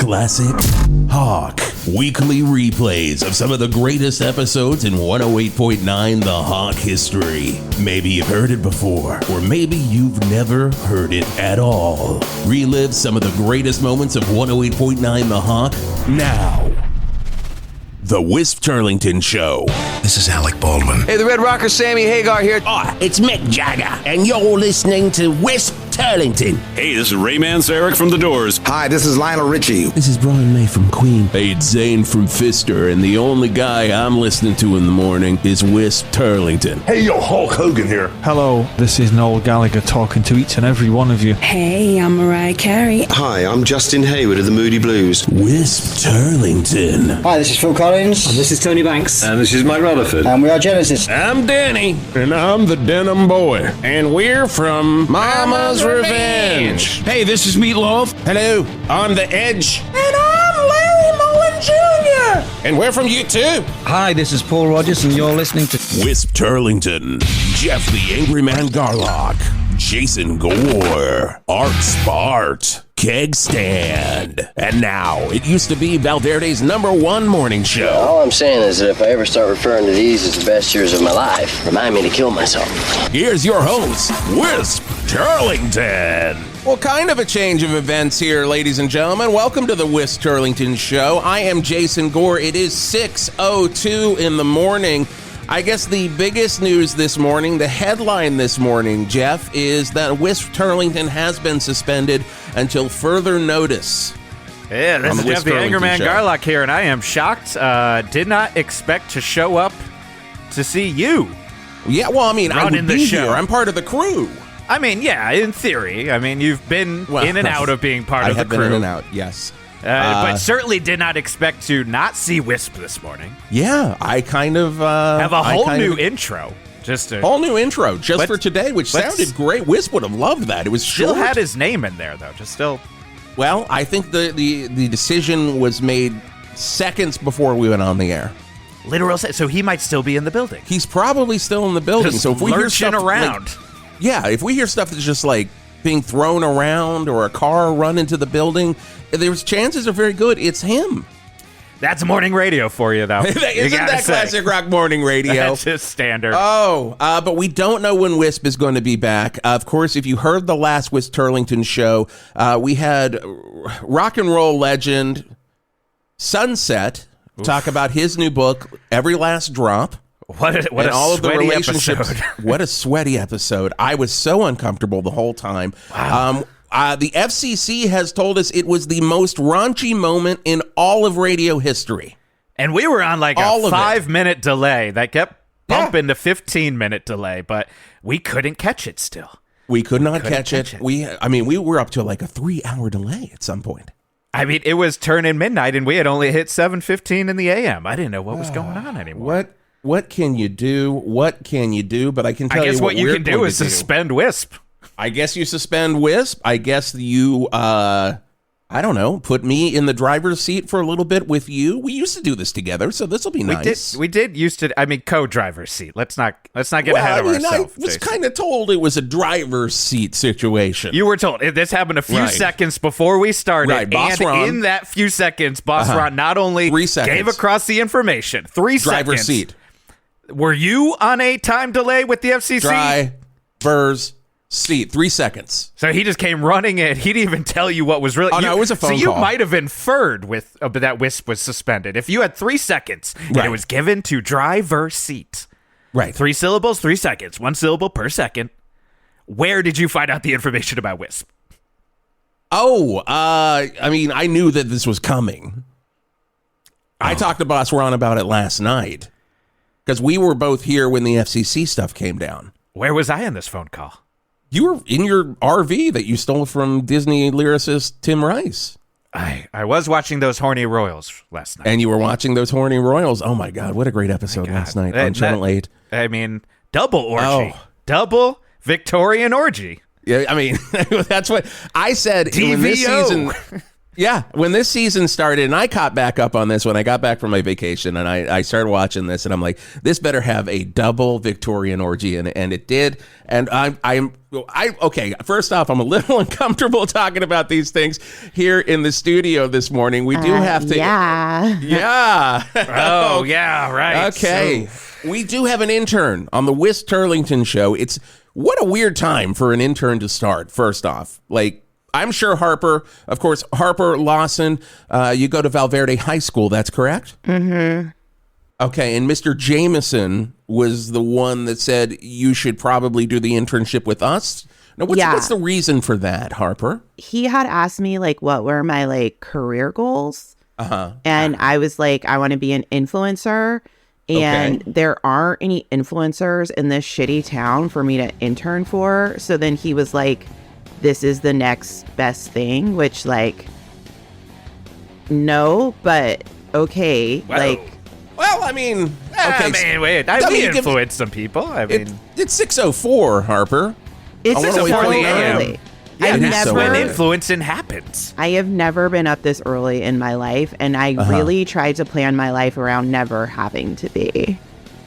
Classic Hawk. Weekly replays of some of the greatest episodes in 108.9 The Hawk history. Maybe you've heard it before, or maybe you've never heard it at all. Relive some of the greatest moments of 108.9 The Hawk now. The Wisp Turlington Show. This is Alec Baldwin. Hey, the Red Rocker, Sammy Hagar here. It's Mick Jagger, and you're listening to Wisp Turlington. Hey, this is Rayman Sarek from The Doors. Hi, this is Lionel Richie. This is Brian May from Queen. Hey, it's Zane from Fister, and the only guy I'm listening to in the morning is Wisp Turlington. Hey, yo, Hulk Hogan here. Hello, this is Noel Gallagher talking to each and every one of you. Hey, I'm Mariah Carey. Hi, I'm Justin Hayward of the Moody Blues. Wisp Turlington. Hi, this is Phil Collins. And this is Tony Banks. And this is Mike Rutherford. And we are Genesis. I'm Danny. And I'm the Denim Boy. And we're from Mama's Revenge. Hey, this is Meatloaf. Hello, I'm The Edge. And I'm Larry Mullen Jr. And we're from U2. Hi, this is Paul Rogers, and you're listening to Wisp Turlington, Jeff the Angry Man Garlock, Jason Gore, Art Spart, Keg Stand. And now, it used to be Valverde's #1 morning show. All I'm saying is that if I ever start referring to these as the best years of my life, remind me to kill myself. Here's your host, Wisp Turlington. Well, kind of a change of events here, ladies and gentlemen. Welcome to the Wisp Turlington Show. I am Jason Gore. It is 6:02 in the morning. I guess the biggest news this morning, the headline this morning, Jeff, is that Wisp Turlington has been suspended until further notice. Yeah, this is Jeff the Angerman Garlock here, and I am shocked. Did not expect to show up to see you. Yeah, well, I mean, I would be show. here. I'm part of the crew. I mean, yeah, in theory. I mean, you've been in and out of being part of the crew. I have been in and out, yes. But certainly did not expect to not see Wisp this morning. Yeah, I kind of have a whole new intro. Just a whole new intro just for today, which sounded great. Wisp would have loved that. It was still short. had his name in there though. Just still. Well, I think the decision was made seconds before we went on the air. Literal. So he might still be in the building. He's probably still in the building. Just so if we hear stuff around, if we hear stuff that's just like being thrown around or a car run into the building, there's chances are very good it's him. That's morning radio for you, though. Isn't that classic rock morning radio? That's just standard. But we don't know when Wisp is going to be back. Of course, if you heard the last Wisp Turlington show, we had rock and roll legend Sunset talk about his new book, Every Last Drop. What a all of the relationships. Episode. What a sweaty episode. I was so uncomfortable the whole time. Wow. The FCC has told us it was the most raunchy moment in all of radio history. And we were on like a 5-minute delay that kept bumping to 15-minute delay, but we couldn't catch it still. We could not catch it. We were up to like a 3-hour delay at some point. I mean, it was turning midnight and we had only hit 7:15 in the AM. I didn't know what was going on anymore. What can you do? What can you do? But I can tell you what you can do is suspend Wisp. I guess you suspend Wisp. I guess you, I don't know, put me in the driver's seat for a little bit with you. We used to do this together, so this will be nice. We did used to. I mean, co-driver's seat. Let's not get ahead of ourselves. I was kind of told it was a driver's seat situation. You were told. This happened a few seconds before we started. Right, Boss and Ron. In that few seconds, Boss Ron not only gave across the information, 3 driver's seconds. Seat. Were you on a time delay with the FCC? Driver's seat, 3 seconds. So he just came running in. He didn't even tell you what was really. Oh, no, it was a phone call. So you might have inferred that Wisp was suspended if you had 3 seconds and it was given to driver's seat. Right. 3 syllables, 3 seconds, 1 syllable per second. Where did you find out the information about Wisp? I knew that this was coming. I talked to Boss Ron about it last night because we were both here when the FCC stuff came down. Where was I in this phone call? You were in your RV that you stole from Disney lyricist Tim Rice. I was watching those Horny Royals last night. And you were watching those Horny Royals. Oh, my God. What a great episode last night on Channel 8. I mean, double orgy. Double Victorian orgy. Yeah, I mean, that's what I said. DVO. When this season, Yeah, when this season started, and I caught back up on this when I got back from my vacation, and I started watching this, and I'm like, this better have a double Victorian orgy, and it did. And okay, first off, I'm a little uncomfortable talking about these things here in the studio this morning. We do have to. Yeah. Oh, yeah, right. Okay. So. We do have an intern on the Wis Turlington show. What a weird time for an intern to start, first off. Like, I'm sure Harper Lawson, you go to Valverde High School, that's correct? Mm-hmm. Okay, and Mr. Jameson was the one that said you should probably do the internship with us. Now, what's the reason for that, Harper? He had asked me, like, what were my, like, career goals? And I was like, I want to be an influencer. And there aren't any influencers in this shitty town for me to intern for. So then he was like, this is the next best thing, which, like, no, but okay. Whoa. Like, well, I mean, wait, we influence some people. I mean, it's 6:04, Harper. It's 6:04 early. Yeah, when influencing happens. I have never been up this early in my life, and I really tried to plan my life around never having to be.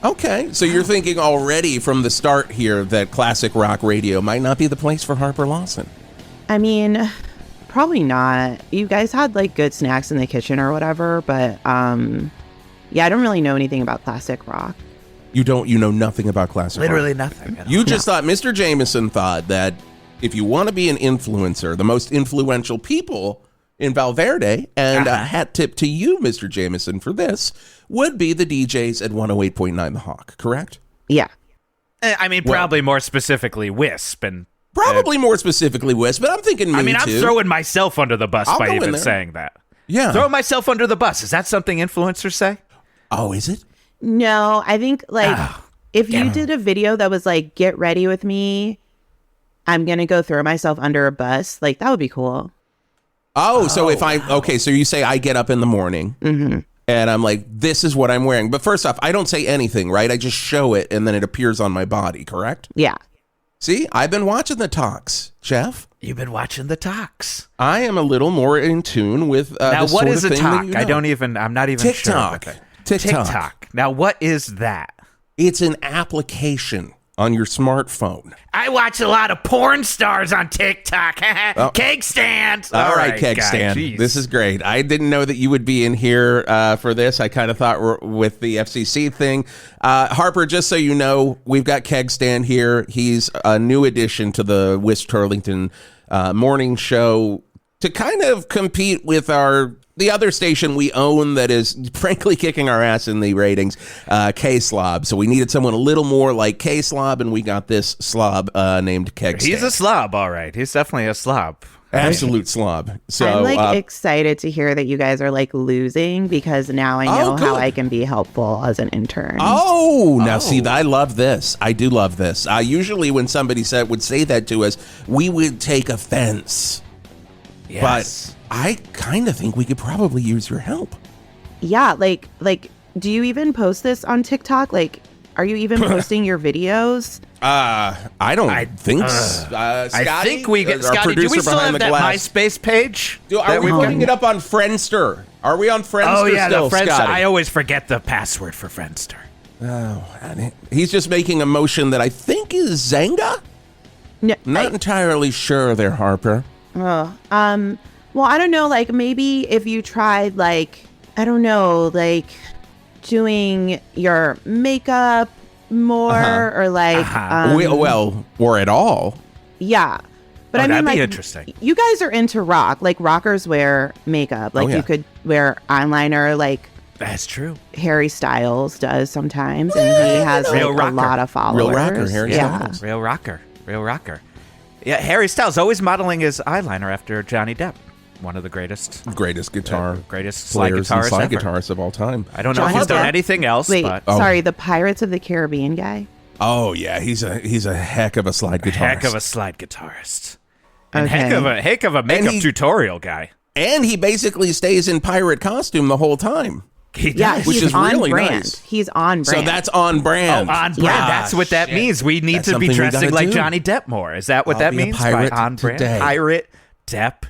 Okay, so you're thinking already from the start here that classic rock radio might not be the place for Harper Lawson. I mean, probably not. You guys had, like, good snacks in the kitchen or whatever, but yeah, I don't really know anything about classic rock. You know nothing about classic Literally rock? Nothing. You just thought, Mr. Jameson thought that if you want to be an influencer, the most influential people in Valverde, and a hat tip to you, Mr. Jameson, for this, would be the DJs at 108.9 The Hawk, correct? Yeah. I mean, probably more specifically Wisp. And probably more specifically Wisp, but I'm thinking me I'm too. throwing myself under the bus by even there. saying that. Yeah. Throwing myself under the bus. Is that something influencers say? Oh, is it? No, I think, like, if you did a video that was like, get ready with me, I'm going to go throw myself under a bus, like, that would be cool. Oh, so so you say I get up in the morning and I'm like, this is what I'm wearing. But first off, I don't say anything, right? I just show it and then it appears on my body, correct? Yeah. See, I've been watching the talks, Jeff. You've been watching the talks. I am a little more in tune with now, this what sort is of a thing talk? that you know. I'm not even TikTok. sure. TikTok. Now, what is that? It's an application on your smartphone. I watch a lot of porn stars on TikTok. Keg stand. All right, Keg stand. Geez. This is great. I didn't know that you would be in here for this. I kind of thought with the FCC thing. Harper, just so you know, we've got Keg stand here. He's a new addition to the Wis Turlington morning show to kind of compete with the other station we own that is frankly kicking our ass in the ratings, K-Slob. So we needed someone a little more like K-Slob, and we got this slob named Keg Stand. He's a slob, all right. He's definitely a slob. Absolute slob. So I'm, like, excited to hear that you guys are, like, losing, because now I know how I can be helpful as an intern. See, I love this. I do love this. Usually when somebody would say that to us, we would take offense. Yes. But I kind of think we could probably use your help. Yeah, like, do you even post this on TikTok? Like, are you even posting your videos? I don't think so. Scotty, I think we get Scotty. Do we still have that MySpace page? Are we putting it up on Friendster? Are we on Friendster? Oh yeah, still, the Friendster. Scotty? I always forget the password for Friendster. Oh, he's just making a motion that I think is Zanga. No, Not entirely sure there, Harper. Well, I don't know, like, maybe if you tried, like, I don't know, like, doing your makeup more or, like... or at all. Yeah. But I mean, that'd like, be interesting. You guys are into rock. Like, rockers wear makeup. Like, you could wear eyeliner, like... That's true. Harry Styles does sometimes, and he has, like, a lot of followers. Real rocker, Harry Styles. Real rocker. Yeah, Harry Styles always modeling his eyeliner after Johnny Depp. One of the greatest slide guitarists of all time. I don't know if he's done anything else. Wait, sorry, the Pirates of the Caribbean guy? Oh yeah, he's a heck of a slide guitarist. Heck of a slide guitarist. And heck of a makeup tutorial guy. And he basically stays in pirate costume the whole time. He does, yeah, which is really brand. nice. He's on brand. So that's on brand. Oh, on brand. Yeah. That's what that means. We need to be dressing like Johnny Depp more. Is that what that means? Pirate on brand. today. Pirate Depp.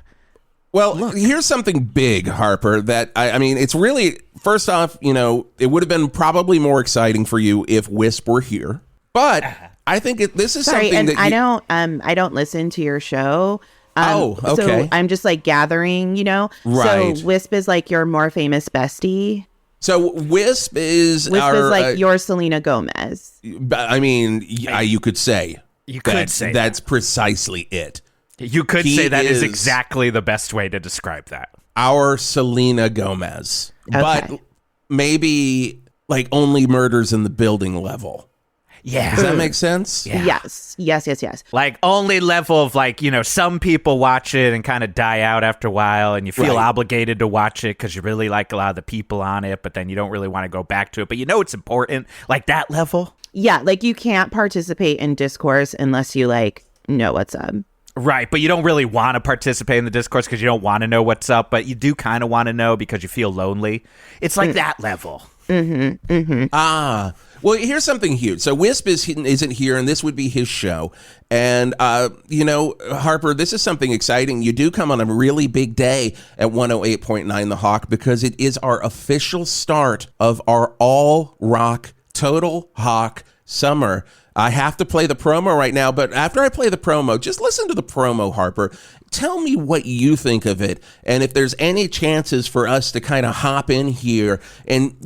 Well, here's something big, Harper, that I mean, it's really, first off, it would have been probably more exciting for you if Wisp were here. But I think this is something and that I don't listen to your show. Okay. So I'm just like gathering, Right. So Wisp is like your more famous bestie. So Wisp is like your Selena Gomez. I mean, you could say. You could say that's precisely it. You could say that is exactly the best way to describe that. Our Selena Gomez. Okay. But maybe like only murders in the building level. Yeah. Does that make sense? Yeah. Yes. Like only level of like, some people watch it and kind of die out after a while and you feel obligated to watch it because you really like a lot of the people on it, but then you don't really want to go back to it. But it's important. Like that level. Yeah. Like you can't participate in discourse unless you like know what's up. Right. But you don't really want to participate in the discourse because you don't want to know what's up, but you do kind of want to know because you feel lonely. It's like that level. Mm-hmm. Mm-hmm. Well, here's something huge. So Wisp isn't here, and this would be his show. And, Harper, this is something exciting. You do come on a really big day at 108.9 The Hawk because it is our official start of our all-rock, total Hawk summer. I have to play the promo right now, but after I play the promo, just listen to the promo, Harper. Tell me what you think of it, and if there's any chances for us to kind of hop in here and,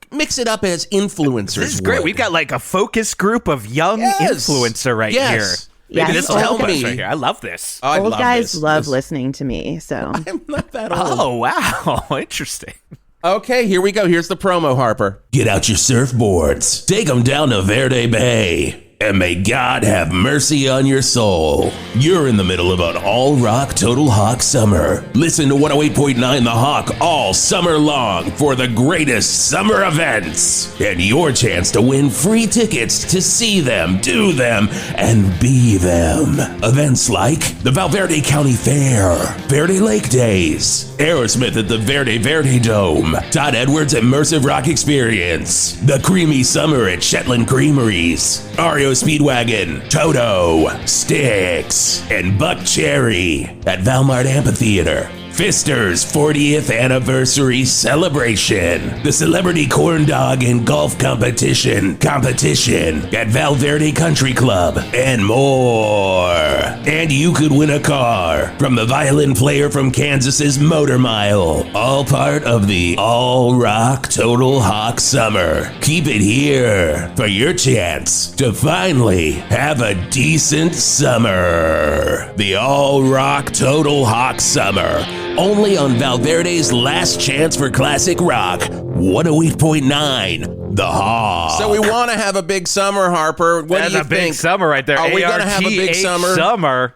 mix it up as influencers. This is great. We've got like a focus group of young influencer right here. Maybe this will help us right here. I love this. Oh, old guys love listening to me, so. I'm not that old. Oh, wow. Interesting. Okay, here we go. Here's the promo, Harper. Get out your surfboards. Take them down to Verde Bay. And may God have mercy on your soul. You're in the middle of an all-rock Total Hawk summer. Listen to 108.9 The Hawk all summer long for the greatest summer events. And your chance to win free tickets to see them, do them, and be them. Events like the Valverde County Fair, Verde Lake Days, Aerosmith at the Verde Dome, Todd Edwards Immersive Rock Experience, the Creamy Summer at Shetland Creameries, Ario Speedwagon, Toto, Styx, and Buck Cherry at Valmart Amphitheater. Fister's 40th anniversary celebration, the Celebrity Corn Dog and Golf Competition at Valverde Country Club, and more. And you could win a car from the violin player from Kansas's Motor Mile, all part of the all-rock Total Hawk Summer. Keep it here for your chance to finally have a decent summer. The all-rock Total Hawk Summer. Only on Valverde's last chance for classic rock, 108.9 The Hawk. So we want to have a big summer, Harper. What do you think? That's a big summer right there. Are we going to have a big summer? Summer.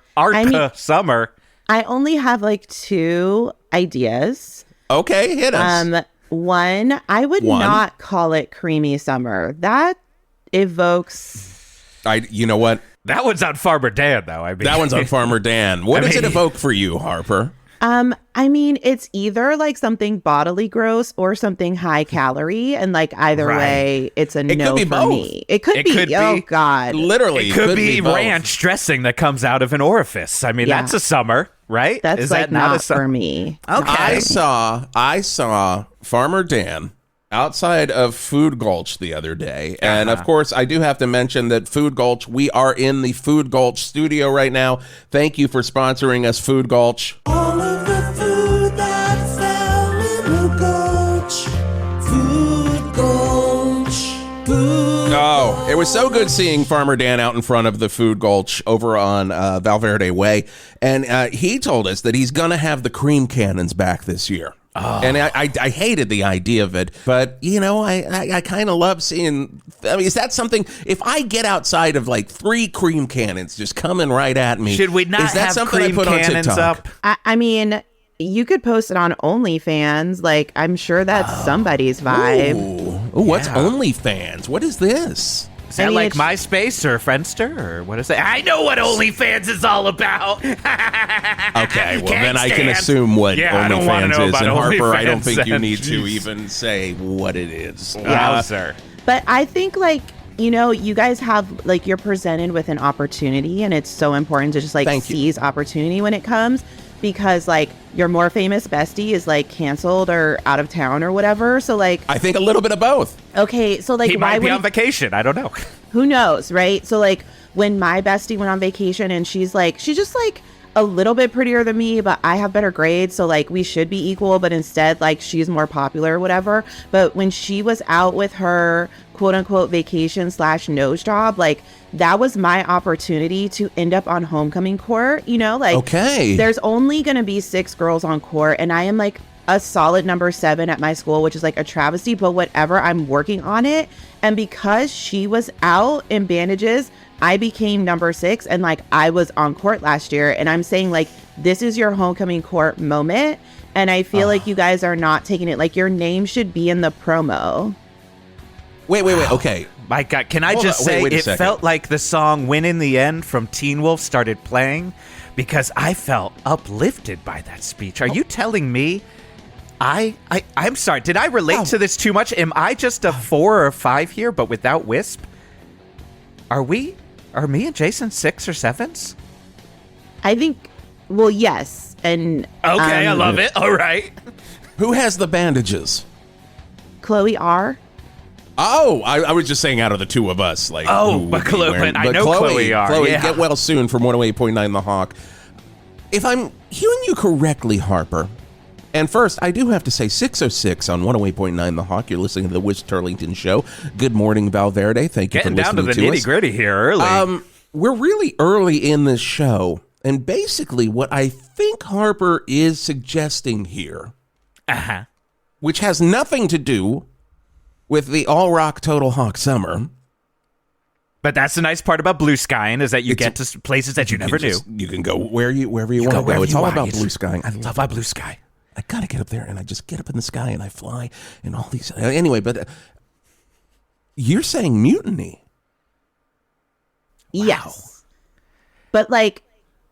I only have like 2 ideas. Okay, hit us. One, I would not call it creamy summer. That evokes. You know what? That one's on Farmer Dan, though. That one's on Farmer Dan. What does it evoke for you, Harper? I mean, it's either like something bodily gross or something high calorie, and like either way, it's a no for both. me. It could be. Oh God, literally, it could be ranch dressing that comes out of an orifice. I mean, that's a summer, right? That's like not for me. Okay, I saw Farmer Dan outside of Food Gulch the other day. And of course, I do have to mention that Food Gulch, we are in the Food Gulch studio right now. Thank you for sponsoring us, Food Gulch. All of the food that fell in the gulch. Food Gulch. Food Oh, it was so good seeing Farmer Dan out in front of the Food Gulch over on Valverde Way. And he told us that he's going to have the cream cannons back this year. Oh. And I hated the idea of it, but I kind of love seeing. I mean, is that something? If I get outside of like 3 cream cannons just coming right at me, should we not is that have something cream I put cannons on TikTok? up? I mean, you could post it on OnlyFans. Like, I'm sure that's somebody's vibe. Ooh, what's OnlyFans? What is this? Is that like MySpace or Friendster or what is that? I know what OnlyFans is all about. Okay, well then I can assume what OnlyFans is. And Harper, I don't think you need to even say what it is. Wow, sir. But I think you guys have you're presented with an opportunity, and it's so important to just seize opportunity when it comes. because like your more famous bestie is like canceled or out of town or whatever. So like I think a little bit of both. Okay, so like he might be on vacation. I don't know. Who knows, right? So like when my bestie went on vacation and she's just like a little bit prettier than me, but I have better grades, so like we should be equal, but instead like she's more popular or whatever. But when she was out with her quote unquote vacation / nose job, like that was my opportunity to end up on homecoming court, you know, like okay, there's only gonna be 6 girls on court and I am like a solid number 7 at my school, which is like a travesty, but whatever, I'm working on it. And because she was out in bandages, I became number 6 and like I was on court last year. And I'm saying like, this is your homecoming court moment. And I feel like you guys are not taking it. Like your name should be in the promo. Wait. Okay. My God, can I just say it felt like the song Win in the End from Teen Wolf started playing because I felt uplifted by that speech. Are you telling me I'm sorry, did I relate to this too much? Am I just a 4 or 5 here, but without Wisp? Are me and Jason 6 or 7s? I think, well, yes. And okay, I love it. All right. Who has the bandages? Chloe R. Oh, I was just saying out of the two of us. Like, but I know Chloe R. Chloe, get well soon from 108.9 The Hawk. If I'm hearing you correctly, Harper, and first, I do have to say 606 on 108.9 The Hawk. You're listening to the Wish Turlington Show. Good morning, Valverde. Thank you for listening to us. Getting down to the nitty-gritty here early. We're really early in this show, and basically what I think Harper is suggesting here, which has nothing to do with the all-rock Total Hawk Summer. But that's the nice part about blue skying is that you get to places that you never knew. You can go wherever you want to go. It's all about blue skying. I love my blue sky. I gotta get up there and I just get up in the sky and I fly and all these. Anyway, but you're saying mutiny. Yes. Wow. But like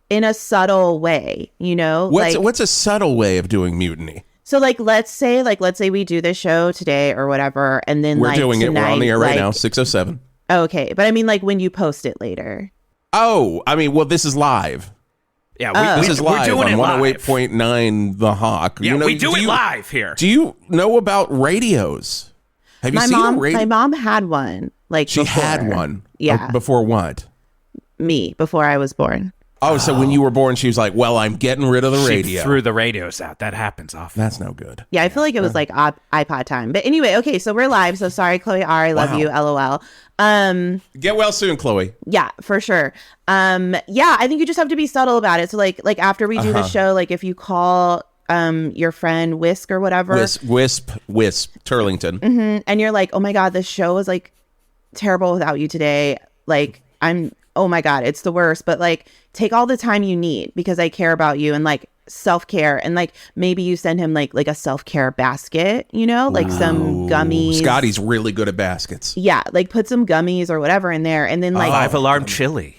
in a subtle way, you know? What's a subtle way of doing mutiny? So like let's say we do this show today or whatever, and then we're like doing tonight, it. We're on the air right now, 6:07. Okay, but I mean like when you post it later. Oh, I mean, well, this is live. Yeah, this is live doing on 108.9 The Hawk. Yeah, we do it live here. Do you know about radios? Have you seen a radio? My mom had one. Like she had one. Yeah. Before what? Me, before I was born. Oh, so when you were born, she was like, well, I'm getting rid of the radio. She threw the radios out. That happens often. That's no good. Yeah, I feel like it was like iPod time. But anyway, okay, so we're live. So sorry, Chloe R. I love you. LOL. Get well soon, Chloe. Yeah, for sure. Yeah, I think you just have to be subtle about it. So like after we do the show, like if you call your friend Whisk or whatever. Wisp, Turlington. Mm-hmm, and you're like, oh my God, this show was like terrible without you today. Like oh my God, it's the worst. But like take all the time you need because I care about you and like self-care. And like maybe you send him like a self-care basket, you know, like some gummies. Scotty's really good at baskets. Yeah, like put some gummies or whatever in there. And then like 5-alarm chili.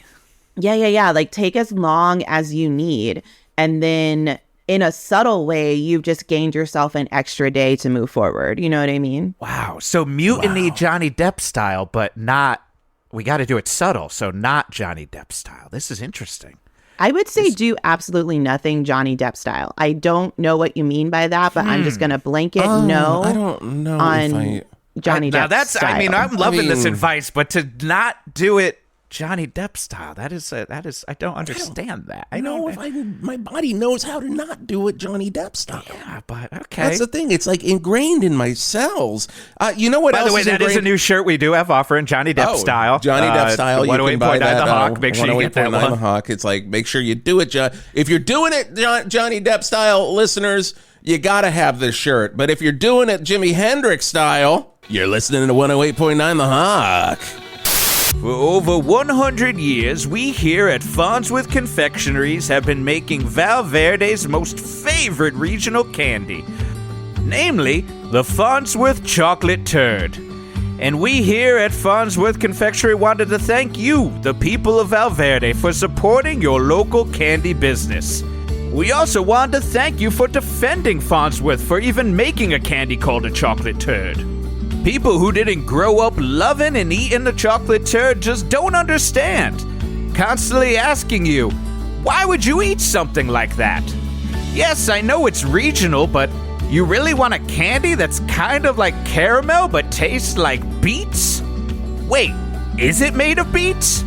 Yeah. Like take as long as you need. And then in a subtle way, you've just gained yourself an extra day to move forward. You know what I mean? Wow. So mutiny Johnny Depp style, but not, we got to do it subtle. So not Johnny Depp style. This is interesting. I would say do absolutely nothing Johnny Depp style. I don't know what you mean by that, but I'm just going to blanket no. I don't know on Johnny Depp now that's, style. I mean, I'm loving this advice, but to not do it Johnny Depp style, that is I don't understand that. I know if my body knows how to not do it Johnny Depp style. Yeah, but okay. That's the thing. It's like ingrained in my cells. You know what else? By the way, that is a new shirt we do have offering, Johnny Depp style. Johnny Depp style. You can buy that. The Hawk. Make sure you get that one. The Hawk. It's like, make sure you do it. If you're doing it Johnny Depp style, listeners, you got to have this shirt. But if you're doing it Jimi Hendrix style, you're listening to 108.9 The Hawk. For over 100 years, we here at Farnsworth Confectionaries have been making Valverde's most favorite regional candy, namely the Farnsworth Chocolate Turd. And we here at Farnsworth Confectionery wanted to thank you, the people of Valverde, for supporting your local candy business. We also wanted to thank you for defending Farnsworth for even making a candy called a chocolate turd. People who didn't grow up loving and eating the chocolate turd just don't understand. Constantly asking you, why would you eat something like that? Yes, I know it's regional, but you really want a candy that's kind of like caramel but tastes like beets? Wait, is it made of beets?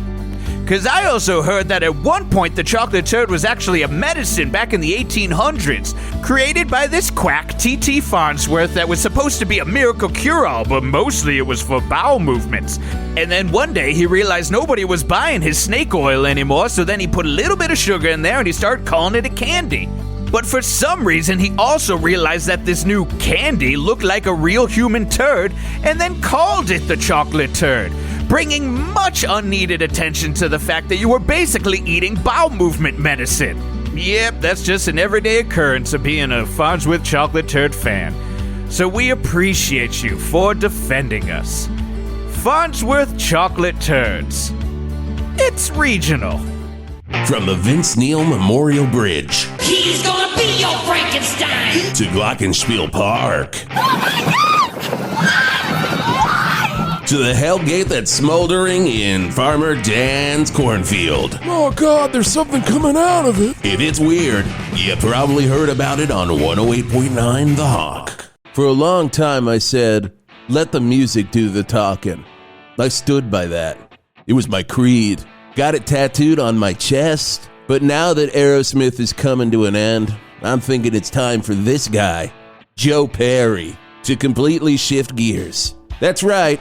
Because I also heard that at one point the chocolate turd was actually a medicine back in the 1800s, created by this quack T.T. Farnsworth that was supposed to be a miracle cure-all, but mostly it was for bowel movements. And then one day he realized nobody was buying his snake oil anymore, so then he put a little bit of sugar in there and he started calling it a candy. But for some reason, he also realized that this new candy looked like a real human turd and then called it the chocolate turd, bringing much unneeded attention to the fact that you were basically eating bowel movement medicine. Yep, that's just an everyday occurrence of being a Farnsworth chocolate turd fan. So we appreciate you for defending us. Farnsworth chocolate turds. It's regional. From the Vince Neil Memorial Bridge He's gonna be your Frankenstein. to Glockenspiel Park to the hellgate that's smoldering in Farmer Dan's cornfield. Oh, God, there's something coming out of it. If it's weird, you probably heard about it on 108.9 The Hawk. For a long time I said, let the music do the talking. I stood by that. It was my creed. Got it tattooed on my chest. But now that Aerosmith is coming to an end, I'm thinking it's time for this guy, Joe Perry, to completely shift gears. That's right,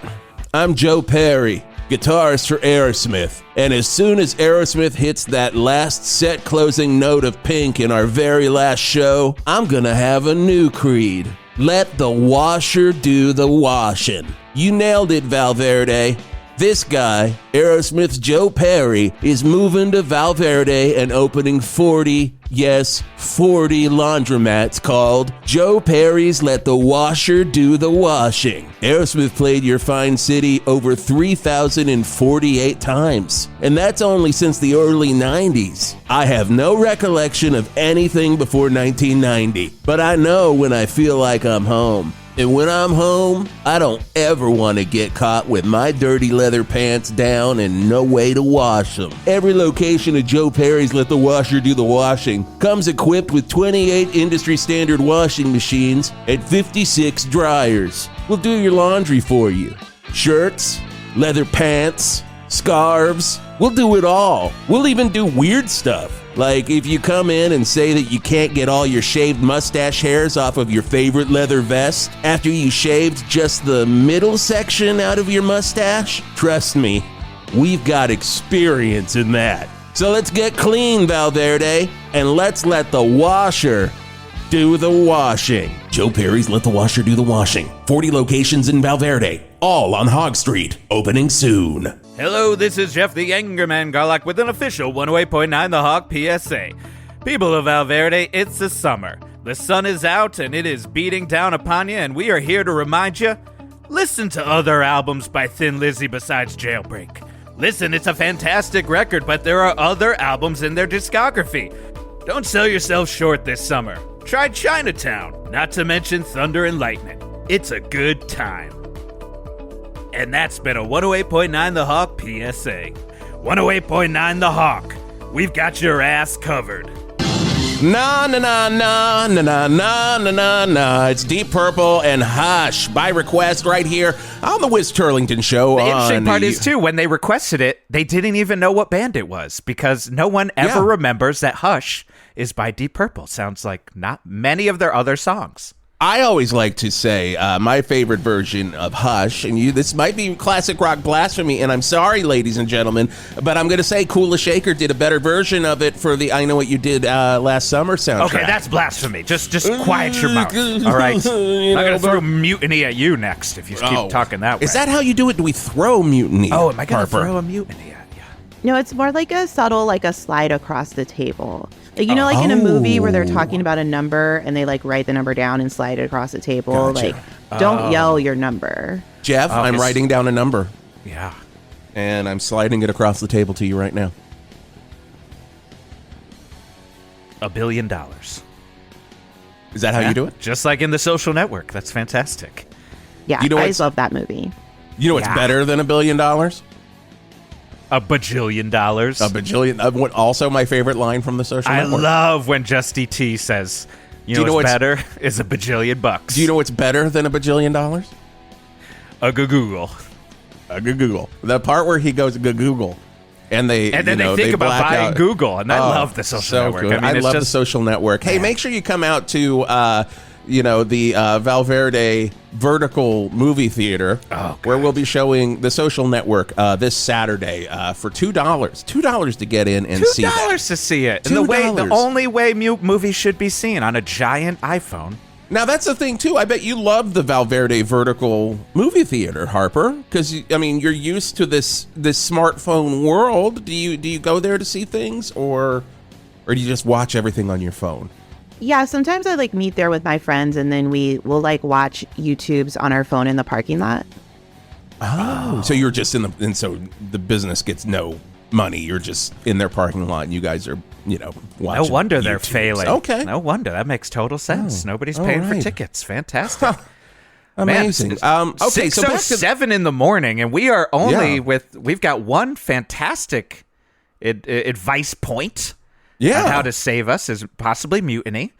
I'm Joe Perry, guitarist for Aerosmith. And as soon as Aerosmith hits that last set closing note of Pink in our very last show, I'm gonna have a new creed. Let the washer do the washing. You nailed it, Valverde. This guy, Aerosmith's Joe Perry, is moving to Valverde and opening 40 laundromats called Joe Perry's Let the Washer Do the Washing. Aerosmith played your fine city over 3,048 times, and that's only since the early 90s. I have no recollection of anything before 1990, but I know when I feel like I'm home. And when I'm home, I don't ever want to get caught with my dirty leather pants down and no way to wash them. Every location of Joe Perry's Let the Washer Do the Washing comes equipped with 28 industry standard washing machines and 56 dryers. We'll do your laundry for you. Shirts, leather pants, scarves, we'll do it all. We'll even do weird stuff. Like if you come in and say that you can't get all your shaved mustache hairs off of your favorite leather vest after you shaved just the middle section out of your mustache, trust me, we've got experience in that. So let's get clean, Valverde, and let's let the washer do the washing. Joe Perry's Let the Washer Do the Washing. 40 locations in Valverde, all on Hog Street, opening soon. Hello, this is Jeff the Angerman Garlock with an official 108.9 The Hawk PSA. People of Valverde, it's the summer. The sun is out and it is beating down upon you, and we are here to remind you, listen to other albums by Thin Lizzy besides Jailbreak. Listen, it's a fantastic record, but there are other albums in their discography. Don't sell yourself short this summer. Try Chinatown, not to mention Thunder and Lightning. It's a good time. And that's been a 108.9 The Hawk PSA. 108.9 The Hawk. We've got your ass covered. Na na na na na na na na na na. It's Deep Purple and Hush by request right here on the Wiz Turlington Show. The interesting part is, too, when they requested it, they didn't even know what band it was because no one ever remembers that Hush is by Deep Purple. Sounds like not many of their other songs. I always like to say my favorite version of Hush, and this might be classic rock blasphemy, and I'm sorry, ladies and gentlemen, but I'm going to say Kula Shaker did a better version of it for the I Know What You Did Last Summer soundtrack. Okay, that's blasphemy. Just quiet your mouth, all right? I'm going to throw Mutiny at you next if you keep talking that way. Is that how you do it? Do we throw Mutiny? Oh, am I going to throw a Mutiny at you? No, it's more like a subtle, like a slide across the table. Like, you know, like in a movie where they're talking about a number and they like write the number down and slide it across the table. Gotcha. Like, don't yell your number. Jeff, I'm writing down a number. Yeah. And I'm sliding it across the table to you right now. $1 billion. Is that how you do it? Just like in The Social Network. That's fantastic. Yeah, you know I love that movie. You know what's better than $1 billion? A bajillion dollars. A bajillion. Also, my favorite line from the Social Network. I love when Justy T says, you know what's better is a bajillion bucks. Do you know what's better than a bajillion dollars? A Google. A Google. The part where he goes Google. And then they think about buying out. Google, and I love the Social Network. Good. I love the Social Network. Hey, make sure you come out to the Valverde Vertical Movie Theater, where we'll be showing the Social Network this Saturday for $2. $2 to get in and see that. $2 to see it. And the only way movies should be seen on a giant iPhone. Now, that's the thing, too. I bet you love the Valverde Vertical Movie Theater, Harper, because, you're used to this smartphone world. Do you go there to see things, or do you just watch everything on your phone? Yeah, sometimes I meet there with my friends, and then we'll watch YouTubes on our phone in the parking lot. Oh, so you're just and so the business gets no money. You're just in their parking lot, and you guys are, watching. No wonder they're YouTubes. failing. Okay. No wonder. That makes total sense. Nobody's paying for tickets. Fantastic. Amazing. Man, okay, so back to 7 in the morning, and we are only we've got one fantastic advice point. Yeah. On how to save us is possibly mutiny.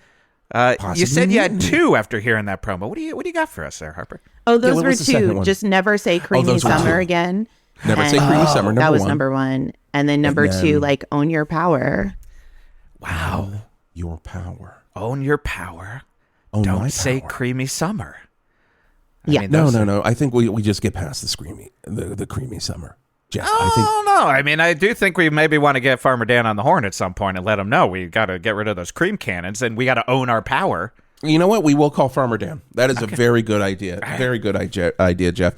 You said you had 2 after hearing that promo. What do you got for us there, Harper? Oh, those were 2. Just never say creamy summer again. Never say creamy summer. That was number 1. And then number 2, own your power. Wow. Your power. Own your power. Own Don't my say power. creamy summer. No. I think we just get past the creamy summer. Jeff, I do think we maybe want to get Farmer Dan on the horn at some point and let him know we got to get rid of those cream cannons and we got to own our power. You know what? We will call Farmer Dan. That is a very good idea. Very good idea, Jeff.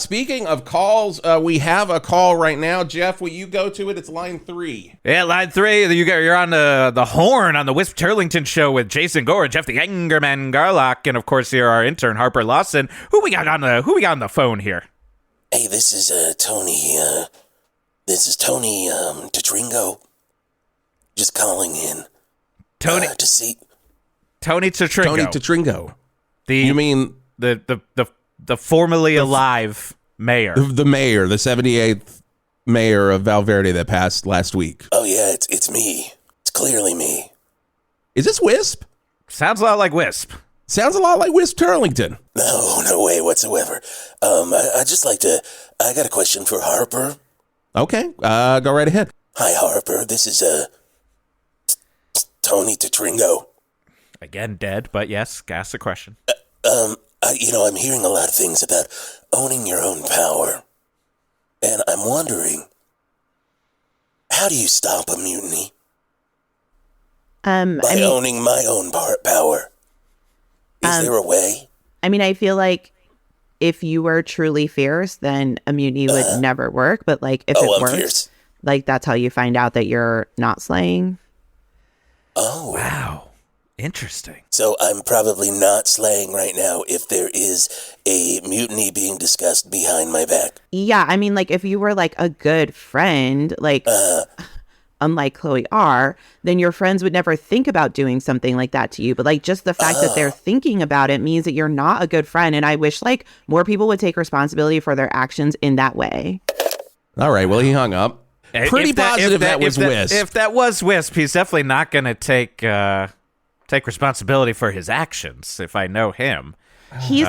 Speaking of calls, we have a call right now. Jeff, will you go to it? It's line 3. Yeah, line 3. You're on the horn on the Wisp Turlington show with Jason Gore, Jeff the Angerman Garlock, and of course here our intern Harper Lawson. Who we got on the phone here? Hey, this is Tony. This is Tony Tetringo. Just calling in. Tony to see. Tony Tetringo. Tony Tetringo. You mean the formerly alive mayor? The mayor, the 78th mayor of Valverde that passed last week. Oh yeah, it's me. It's clearly me. Is this Wisp? Sounds a lot like Wisp. Sounds a lot like Wisp Turlington. No way whatsoever. I just like to. I got a question for Harper. Okay, go right ahead. Hi, Harper. This is Tony Tetringo. Again, dead, but yes, ask the question. I'm hearing a lot of things about owning your own power, and I'm wondering, how do you stop a mutiny? Owning my own power. Is there a way? I feel like if you were truly fierce, then a mutiny would never work. But if it works, fierce. That's how you find out that you're not slaying. Oh. Wow. Interesting. So I'm probably not slaying right now if there is a mutiny being discussed behind my back. Yeah, if you were a good friend, unlike Chloe R., then your friends would never think about doing something like that to you. But just the fact that they're thinking about it means that you're not a good friend. And I wish more people would take responsibility for their actions in that way. All right. Well, he hung up. Pretty positive that was Wisp. If that was Wisp, he's definitely not going to take responsibility for his actions. If I know him. He's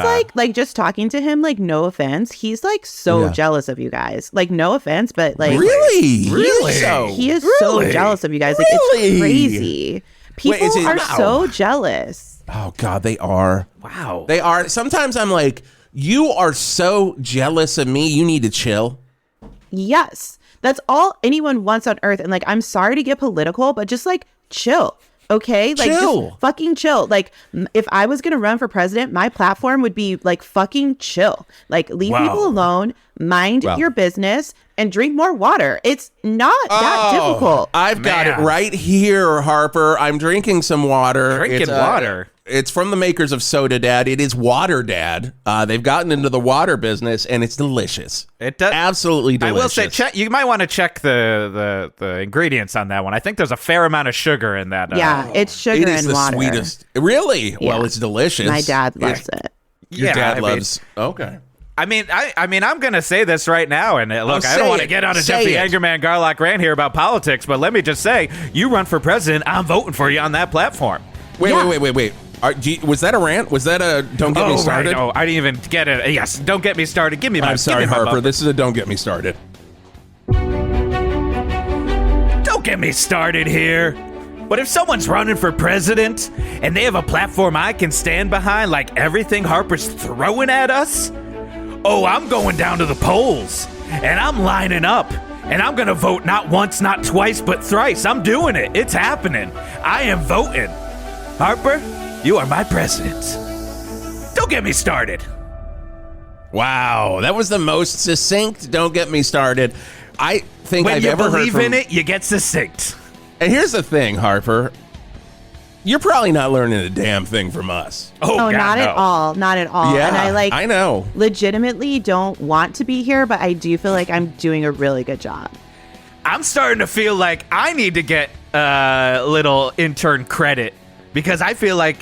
just talking to him, no offense. He's so jealous of you guys. No offense, but really? He is so jealous of you guys. It's crazy. People are so jealous. Oh God, they are. Wow. They are. Sometimes I'm like, you are so jealous of me, you need to chill. Yes. That's all anyone wants on earth. And I'm sorry to get political, but just chill. Okay, chill. Just fucking chill. If I was gonna run for president, my platform would be fucking chill. Leave people alone, mind your business, and drink more water. It's not that difficult. I've got it right here, Harper. I'm drinking some water. Drinking water. It's from the makers of Soda Dad. It is Water Dad. They've gotten into the water business, and it's delicious. It does absolutely delicious. I will say, you might want to check the ingredients on that one. I think there's a fair amount of sugar in that. Yeah, it's sugar and water. Sweetest. Really? Yeah. Well, it's delicious. My dad loves it. Your dad loves. Okay. I mean, I'm going to say this right now, and look, I don't want to get on a Jeffy Angerman Garlock rant here about politics, but let me just say, you run for president, I'm voting for you on that platform. Wait. Was that a rant? Was that a don't get me started? Right, no, I didn't even get it. Yes, don't get me started. Give me my. I'm sorry, Harper. This is a don't get me started. Don't get me started here. But if someone's running for president and they have a platform I can stand behind, like everything Harper's throwing at us, I'm going down to the polls and I'm lining up and I'm going to vote not once, not twice, but thrice. I'm doing it. It's happening. I am voting. Harper, you are my president. Don't get me started. Wow, that was the most succinct don't get me started I think I've ever heard. When you believe in it, you get succinct. And here's the thing, Harper. You're probably not learning a damn thing from us. Oh, God, not at all. Not at all. Yeah, and I know. Legitimately don't want to be here, but I do feel like I'm doing a really good job. I'm starting to feel like I need to get a little intern credit because I feel like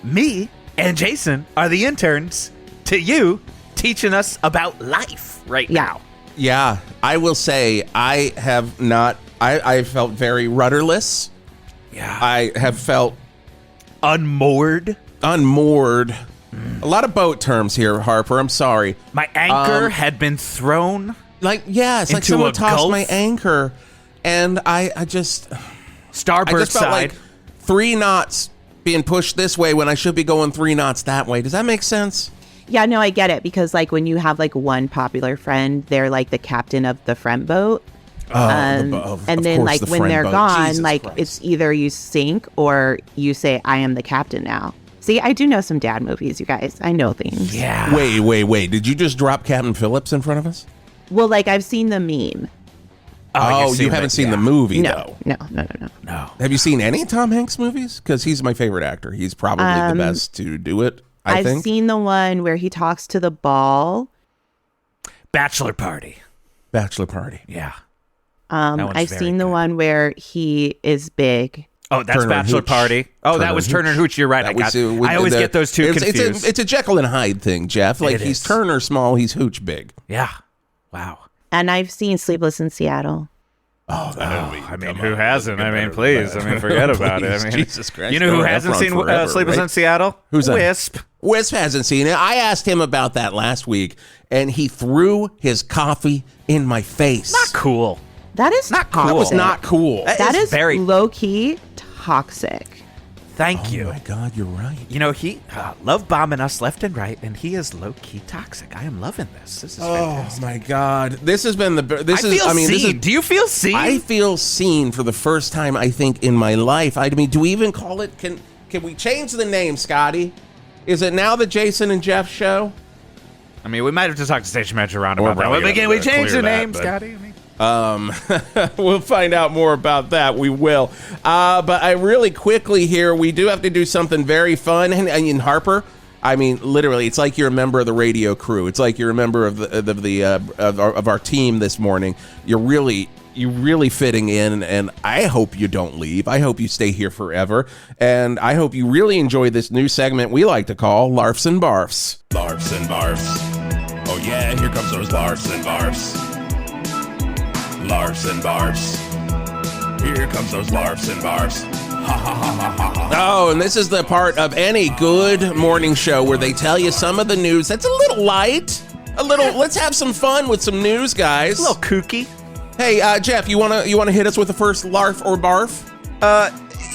me and Jason are the interns to you teaching us about life right now. Yeah, I will say I have not. I felt very rudderless. Yeah. I have felt unmoored. A lot of boat terms here, Harper. I'm sorry. My anchor had been thrown. It's like someone tossed my anchor, and I just starboard I just felt side. like 3 knots being pushed this way when I should be going 3 knots that way. Does that make sense? Yeah, no, I get it because like when you have like one popular friend, they're like the captain of the friend boat. And then like when they're gone, Jesus like Christ. it's either you sink or you say, I am the captain now. See, I do know some dad movies, you guys. I know things. Yeah. Wait. Did you just drop Captain Phillips in front of us? Well, like I've seen the meme. You haven't seen the movie, though. No. Have you seen any Tom Hanks movies? Because he's my favorite actor. He's probably the best to do it, I've think. seen the one where he talks to the ball. Bachelor Party. Yeah. I've seen the one where he is big. Oh, that's Turner Bachelor Hooch. Party. Oh, that was Turner Hooch. You're right. I always get those two confused. It's a Jekyll and Hyde thing, Jeff. Like he's Turner small, he's Hooch big. Yeah. Wow. And I've seen Sleepless in Seattle. Who hasn't? I mean, please. I mean, forget about it. I mean, Jesus Christ. You know who hasn't seen Sleepless in Seattle? Who's that? Wisp. Wisp hasn't seen it. I asked him about that last week, and he threw his coffee in my face. Not cool. That is not cool. That was not cool. That is very low-key toxic. Thank you. Oh my God, you're right. You know, he love bombing us left and right, and he is low-key toxic. I am loving this. This is fantastic. Oh my God, this has been the. Seen. Do you feel seen? I feel seen for the first time I think in my life. I mean, do we even call it? Can we change the name, Scotty? Is it now the Jason and Jeff show? I mean, we might have to talk to station manager around about that. But again, we change the name, Scotty. We'll find out more about that. We will. But I really quickly here, we do have to do something very fun. And Harper, I mean, literally, it's like you're a member of the radio crew. It's like you're a member of our team this morning. You're really fitting in, and I hope you don't leave. I hope you stay here forever, and I hope you really enjoy this new segment we like to call Larfs and Barfs. Larfs and Barfs. Oh yeah, here comes those Larfs and Barfs. Larfs and Barfs. Here comes those Larfs and Barfs. Ha ha ha ha ha ha. Oh, and this is the part of any good morning show where they tell you some of the news that's a little light. Let's have some fun with some news, guys. A little kooky. Hey, Jeff, you wanna hit us with the first Larf or Barf?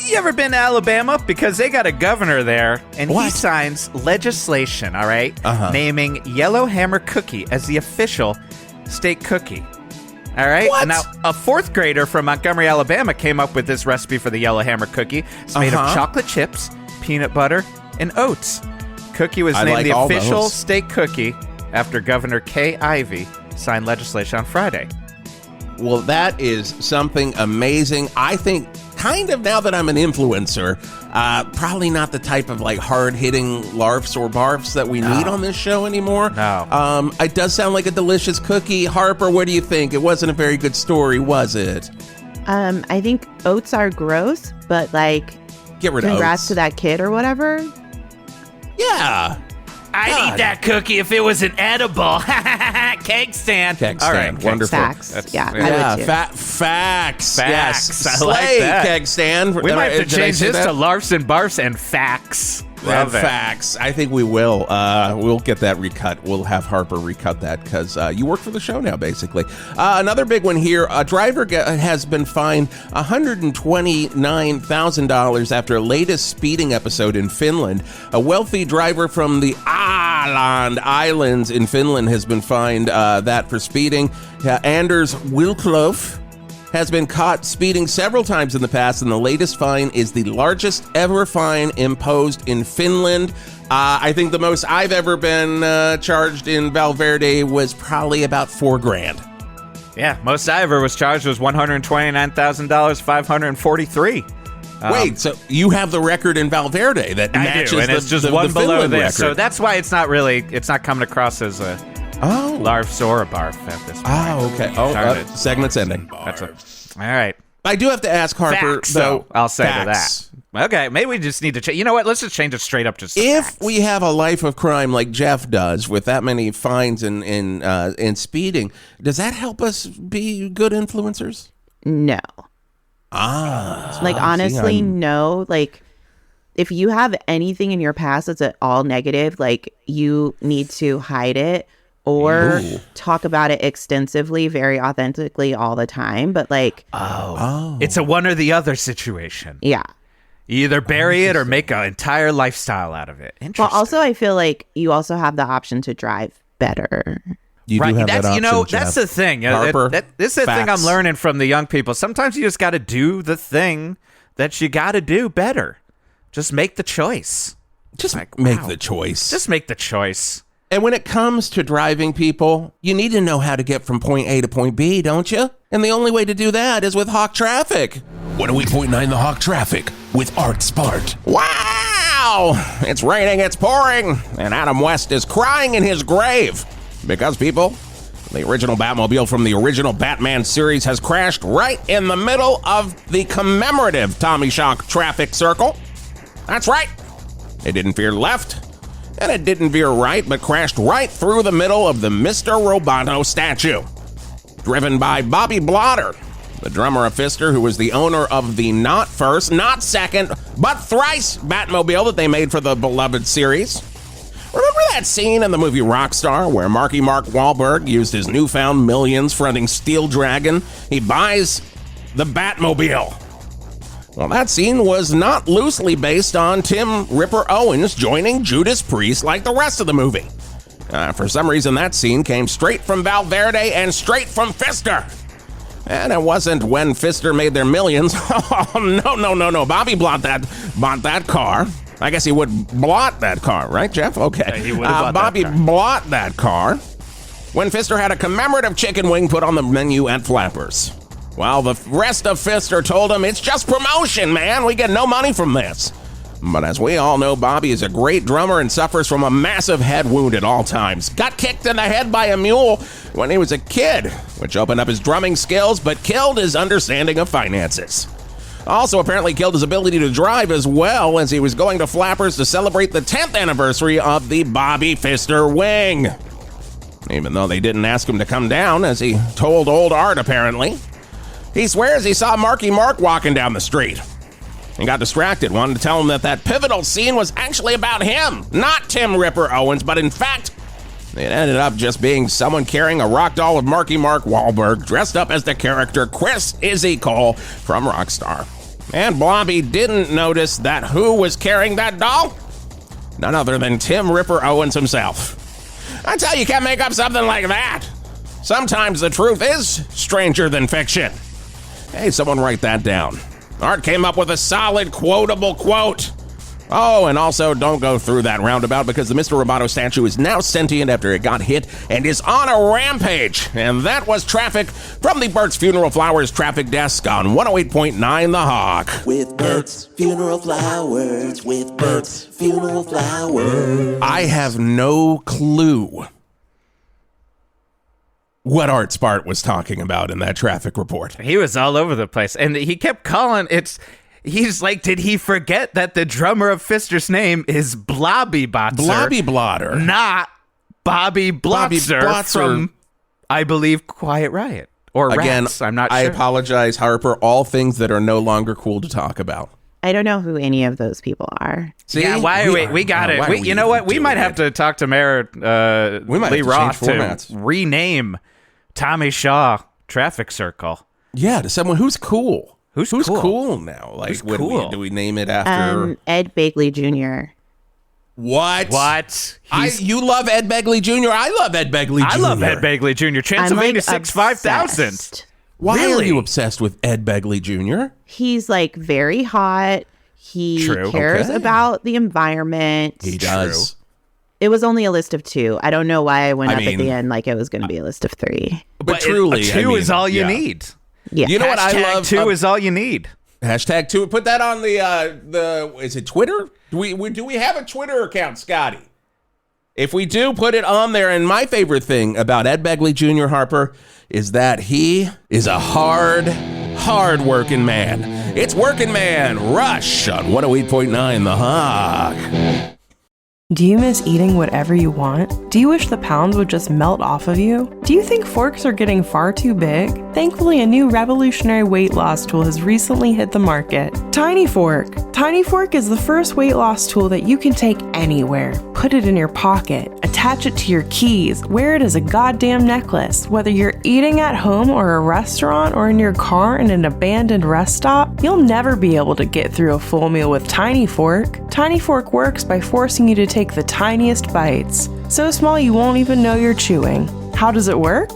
You ever been to Alabama? Because they got a governor there, and What? he signs legislation, all right, naming Yellowhammer cookie as the official state cookie. All right? What? And now, a 4th grader from Montgomery, Alabama came up with this recipe for the Yellowhammer cookie. It's made of chocolate chips, peanut butter, and oats. Cookie was named the official state cookie after Governor Kay Ivey signed legislation on Friday. Well, that is something amazing. I think, kind of now that I'm an influencer, probably not the type of like hard-hitting larfs or barfs that we need on this show anymore. No. It does sound like a delicious cookie. Harper, what do you think? It wasn't a very good story, was it? I think oats are gross, but like, get rid of oats. Congrats to that kid or whatever. Yeah. I'd eat that cookie if it was an edible. Keg stand. Keg stand. All right, Wonderful. Facts. Yeah, Yeah, I would too. facts. Yes. I like Slay, that. keg stand. We might have to Did I change say this that? to Larfs and Barfs and Facts. Love it. Facts. I think we will. We'll get that recut. We'll have Harper recut that because you work for the show now, basically. Another big one here. A driver has been fined $129,000 after a latest speeding episode in Finland. A wealthy driver from the Åland Islands in Finland has been fined that for speeding. Anders Wilklof has been caught speeding several times in the past, and the latest fine is the largest ever fine imposed in Finland. I think the most I've ever been charged in Valverde was probably about $4,000. Yeah, most I ever was charged was $129,543. Wait, so you have the record in Valverde that matches I do, and it's just one the below Finland this. record. So that's why it's not coming across as a Larfs or a Barf at this point. Oh, okay. Segment's ending. That's it. All right. I do have to ask Harper, Facts, though. I'll say facts. to that. Okay, maybe we just need to change. You know what? Let's just change it straight up to If we have a life of crime like Jeff does with that many fines and speeding, does that help us be good influencers? No. Honestly, no. Like, if you have anything in your past that's at all negative, like, you need to hide it or talk about it extensively, very authentically all the time. But like, it's a one or the other situation. Yeah. You either bury it or make an entire lifestyle out of it. Interesting. Well, also, I feel like you also have the option to drive better. You do have that option, that's Jeff. the thing. Harper, This is the thing I'm facts. learning from the young people. Sometimes you just got to do the thing that you got to do better. Just make the choice. Just make the choice. Just make the choice. And when it comes to driving people, you need to know how to get from point A to point B, don't you? And the only way to do that is with Hawk Traffic. 108.9 The Hawk Traffic with Art Spart. Wow! It's raining, it's pouring, and Adam West is crying in his grave. Because, people, the original Batmobile from the original Batman series has crashed right in the middle of the commemorative Tommy Shock traffic circle. That's right. It didn't veer left, and it didn't veer right, but crashed right through the middle of the Mr. Roboto statue. Driven by Bobby Blotter, the drummer of Fister, who was the owner of the not first, not second, but thrice Batmobile that they made for the beloved series. Remember that scene in the movie Rockstar where Mark Wahlberg used his newfound millions fronting Steel Dragon? He buys the Batmobile. Well, that scene was not loosely based on Tim Ripper Owens joining Judas Priest like the rest of the movie. For some reason, that scene came straight from Valverde and straight from Fister. And it wasn't when Fister made their millions. Oh, no. Bobby bought that car. I guess he would blot that car, right, Jeff? Okay. Yeah, he would have Bobby blot that car when Fister had a commemorative chicken wing put on the menu at Flappers. Well, the rest of Fister told him, it's just promotion, man. We get no money from this. But as we all know, Bobby is a great drummer and suffers from a massive head wound at all times. Got kicked in the head by a mule when he was a kid, which opened up his drumming skills, but killed his understanding of finances. Also apparently killed his ability to drive as well as he was going to Flappers to celebrate the 10th anniversary of the Bobby Fister wing. Even though they didn't ask him to come down, as he told old Art apparently. He swears he saw Marky Mark walking down the street and got distracted, wanted to tell him that pivotal scene was actually about him, not Tim Ripper Owens, but in fact, it ended up just being someone carrying a rock doll of Marky Mark Wahlberg dressed up as the character Chris Izzy Cole from Rockstar. And Blobby didn't notice that who was carrying that doll? None other than Tim Ripper Owens himself. I tell you, can't make up something like that. Sometimes the truth is stranger than fiction. Hey, someone write that down. Art came up with a solid quotable quote. Oh, and also don't go through that roundabout because the Mr. Roboto statue is now sentient after it got hit and is on a rampage. And that was traffic from the Bert's Funeral Flowers traffic desk on 108.9 The Hawk. With Bert's Funeral Flowers, with Bert's Funeral Flowers. I have no clue what Art Spart was talking about in that traffic report. He was all over the place, and he kept calling He's like, did he forget that the drummer of Fister's name is Blobby Botzer? Blobby Blotter. Not Bobby Blotzer from, I believe, Quiet Riot. Or Again, Rats, I'm not sure. I apologize, Harper. All things that are no longer cool to talk about. I don't know who any of those people are. See? Yeah, we got it. You know what? We might have to talk to Mayor Lee Roth to rename Tommy Shaw Traffic Circle. Yeah, to someone who's cool. Who's cool now? Like, who's cool? Do we name it after? Ed Begley Jr. What? You love Ed Begley Jr.? I love Ed Begley Jr. I love Ed Begley Jr. Chance of 86, 5,000. Why are you obsessed with Ed Begley Jr.? He's like very hot. He cares about the environment. He does. It was only a list of 2. I don't know why I went up at the end like it was going to be a list of 3. But truly, 2 is all you need. Yeah. You know what I love? 2 is all you need. Hashtag 2. Put that on the is it Twitter? Do we have a Twitter account, Scotty? If we do, put it on there. And my favorite thing about Ed Begley Jr. Harper is that he is a hard working man. It's Working Man Rush on 108.9 The Hawk. Do you miss eating whatever you want? Do you wish the pounds would just melt off of you? Do you think forks are getting far too big? Thankfully, a new revolutionary weight loss tool has recently hit the market. Tiny Fork. Tiny Fork is the first weight loss tool that you can take anywhere. Put it in your pocket, attach it to your keys, wear it as a goddamn necklace. Whether you're eating at home or a restaurant or in your car in an abandoned rest stop, you'll never be able to get through a full meal with Tiny Fork. Tiny Fork works by forcing you to take the tiniest bites, so small you won't even know you're chewing. How does it work?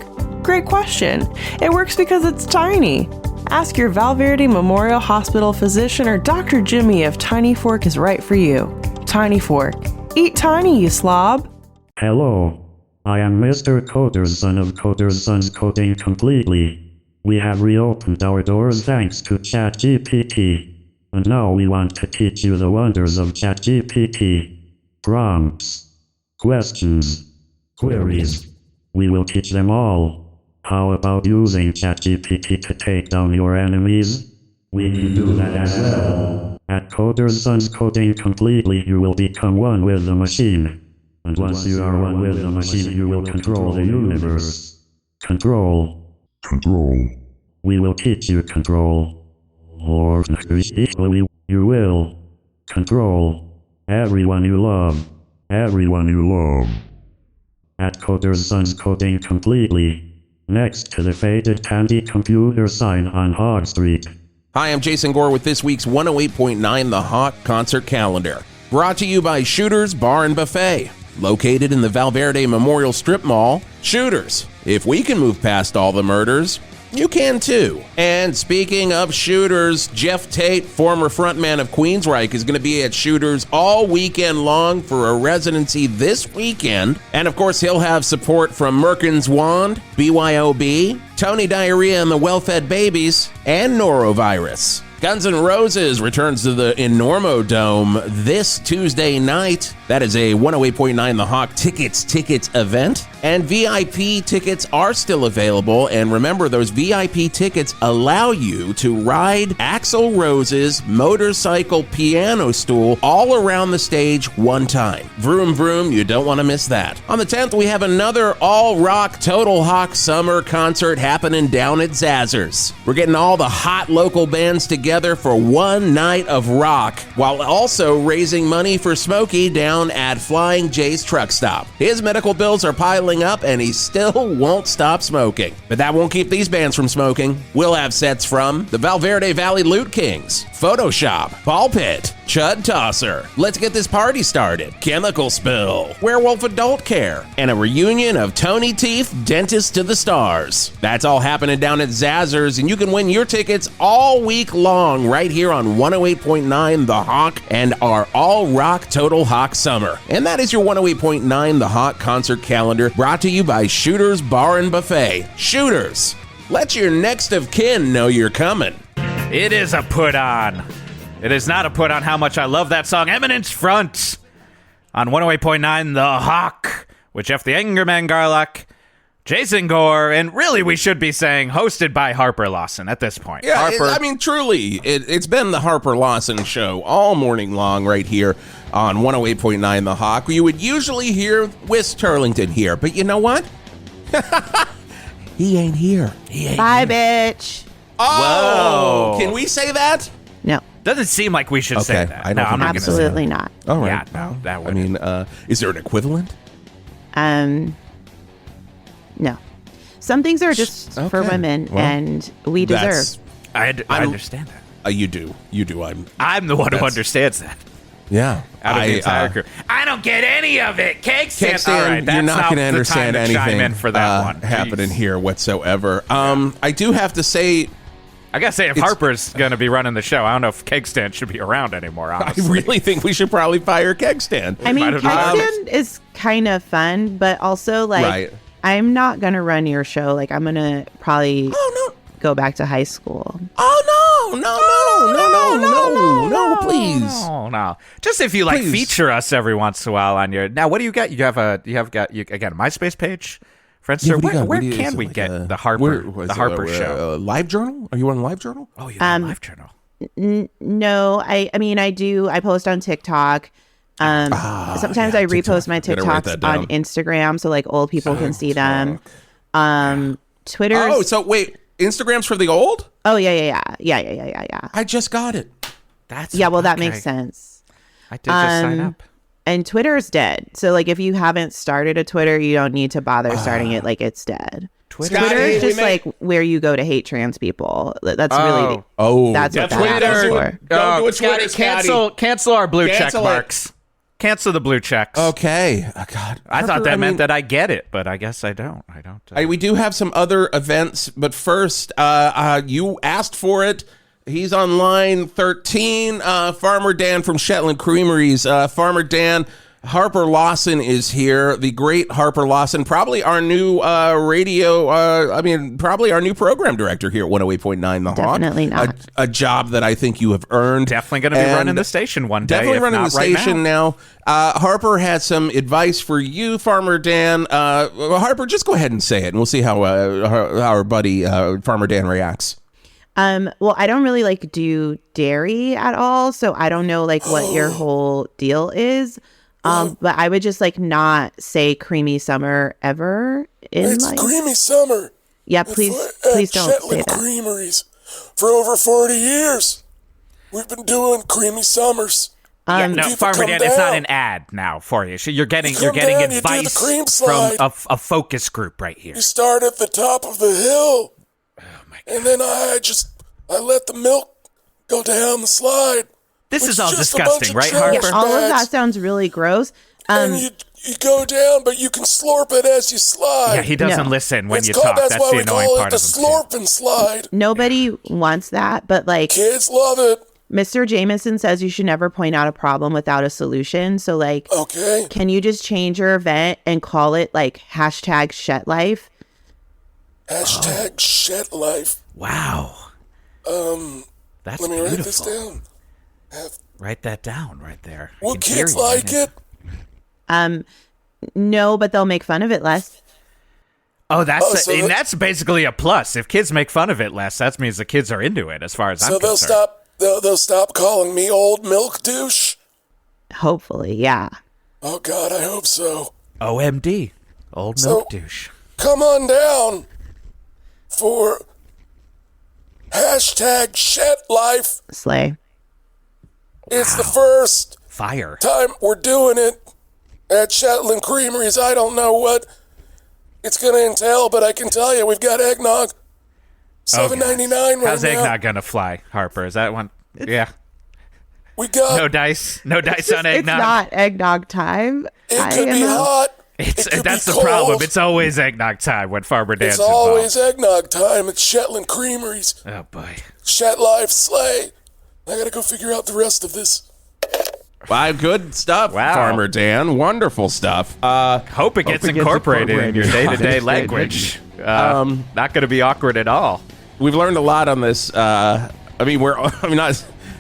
Great question. It works because it's tiny. Ask your Valverde Memorial Hospital physician or Dr. Jimmy if Tiny Fork is right for you. Tiny Fork. Eat tiny, you slob. Hello. I am Mr. Coder's son of Coder's son's coding completely. We have reopened our doors thanks to ChatGPT. And now we want to teach you the wonders of ChatGPT. Prompts, questions, queries. We will teach them all. How about using ChatGPT to take down your enemies? We can do that as well. At Coder's Son's Coding Completely, you will become one with the machine. And once you are one with the machine, you will control the universe. Control. We will teach you control. Or you will control. Everyone you love. At Coder's Son's Coding Completely. Next to the faded Tandy computer sign on Hog Street. Hi, I'm Jason Gore with this week's 108.9 The Hawk concert calendar. Brought to you by Shooters Bar and Buffet. Located in the Valverde Memorial Strip Mall. Shooters. If we can move past all the murders, you can too. And speaking of Shooters, Jeff Tate, former frontman of Queensryche, is going to be at Shooters all weekend long for a residency this weekend. And of course, he'll have support from Merkin's Wand, BYOB, Tony Diarrhea and the Well-Fed Babies, and Norovirus. Guns N' Roses returns to the Enormo Dome this Tuesday night. That is a 108.9 The Hawk tickets event. And VIP tickets are still available. And remember, those VIP tickets allow you to ride Axl Rose's motorcycle piano stool all around the stage one time. Vroom, vroom, you don't want to miss that. On the 10th, we have another all-rock Total Hawk summer concert happening down at Zazzers. We're getting all the hot local bands together for one night of rock, while also raising money for Smokey down at Flying J's Truck Stop. His medical bills are piling up and he still won't stop smoking. But that won't keep these bands from smoking. We'll have sets from the Valverde Valley Loot Kings, Photoshop, Ball Pit, Chud Tosser, Let's Get This Party Started, Chemical Spill, Werewolf Adult Care, and a reunion of Tony Teeth, Dentist to the Stars. That's all happening down at Zazzers, and you can win your tickets all week long right here on 108.9 The Hawk and our all-rock Total Hawk Summer. And that is your 108.9 The Hawk concert calendar, brought to you by Shooters Bar and Buffet. Shooters, let your next of kin know you're coming. It is a put on. It is not a put on how much I love that song, Eminence Front, on 108.9 The Hawk, with Jeff the Angerman Garlock, Jason Gore, and really we should be saying hosted by Harper Lawson at this point. Yeah, Harper. Truly, it's been the Harper Lawson show all morning long right here on 108.9 The Hawk. You would usually hear Wis Turlington here, but you know what? He ain't here. Bye, bitch. Oh, Can we say that? No. Doesn't seem like we should say that. I don't think I'm absolutely not. All right. Yeah, no, that I mean, is there an equivalent? No. Some things are just for women, and we deserve. I understand that. You do. I'm the one who understands that. Yeah. Out of the entire crew. I don't get any of it. Cake stand. All right, you're not going to understand anything in for that one. happening here whatsoever. I do have to say, I gotta say, if Harper's gonna be running the show, I don't know if Keg Stand should be around anymore, honestly. I really think we should probably fire Keg Stand. I mean, Keg Stand is kind of fun, but also, like, I'm not gonna run your show. Like, I'm gonna probably go back to high school. No, please. No. Just if you feature us every once in a while on your. Now, what do you got? You have a MySpace page? Friendster, where can we get the Harper show? LiveJournal? Are you on LiveJournal? Oh, you're on LiveJournal. No, I mean, I do. I post on TikTok. Sometimes I repost my TikToks on Instagram, so like old people can see them. Twitter. Oh, so wait, Instagram's for the old? Oh yeah. I just got it. That makes sense. I did just sign up. And Twitter's dead. So, like, if you haven't started a Twitter, you don't need to bother starting it. Like, it's dead. Twitter is just, like, where you go to hate trans people. That's really... That's what that is for. Don't do a Twitter, cancel our blue check marks. Cancel the blue checks. Okay. Oh, God. I thought that meant that I get it, but I guess I don't. We do have some other events, but first, you asked for it. He's on line 13, Farmer Dan from Shetland Creameries. Farmer Dan, Harper Lawson is here, the great Harper Lawson, probably our new probably our new program director here at 108.9 The Hawk. Definitely not. A job that I think you have earned. Definitely going to be running the station one day. Definitely running the station now. Harper has some advice for you, Farmer Dan. Harper, just go ahead and say it, and we'll see how our buddy Farmer Dan reacts. Well, I don't really do dairy at all, so I don't know what your whole deal is. But I would just not say creamy summer ever in It's creamy summer. Yeah, please don't say that. Creameries for over 40 years. We've been doing creamy summers. Farmer Dan, it's not an ad now for you. You're getting advice from a focus group right here. You start at the top of the hill. And then I let the milk go down the slide. This is all disgusting, right, Harper? Yeah, all of that sounds really gross. And you go down, but you can slurp it as you slide. Yeah, he doesn't listen when you talk. That's the annoying part of it. That's why we call it the slurp and slide. Nobody wants that, but kids love it. Mr. Jameson says you should never point out a problem without a solution. So okay, can you just change your event and call it #ShetLife? #ShetLife. Wow. That's let me beautiful. write this down. Write that down right there. Will kids like it? No, but they'll make fun of it less. Oh, that's basically a plus. If kids make fun of it less, that means the kids are into it. As far as I'm concerned. They'll stop calling me old milk douche. Hopefully, yeah. Oh God, I hope so. OMD, old milk douche. Come on down for #ShetLife. Slay. It's the first fire time we're doing it at Shetland Creameries. I don't know what it's going to entail, but I can tell you we've got eggnog. $7.99 right now. How's eggnog going to fly, Harper? Is that one? Yeah. We got no dice on eggnog. It's not eggnog time. It could be hot. That's the problem. It's always eggnog time when Farmer Dan's involved. It's always eggnog time at Shetland Creameries. Oh boy. ShetLife slay. I gotta go figure out the rest of this. Wow, good stuff, Farmer Dan. Wonderful stuff. Hope it gets incorporated in your day-to-day language. Not going to be awkward at all. We've learned a lot on this.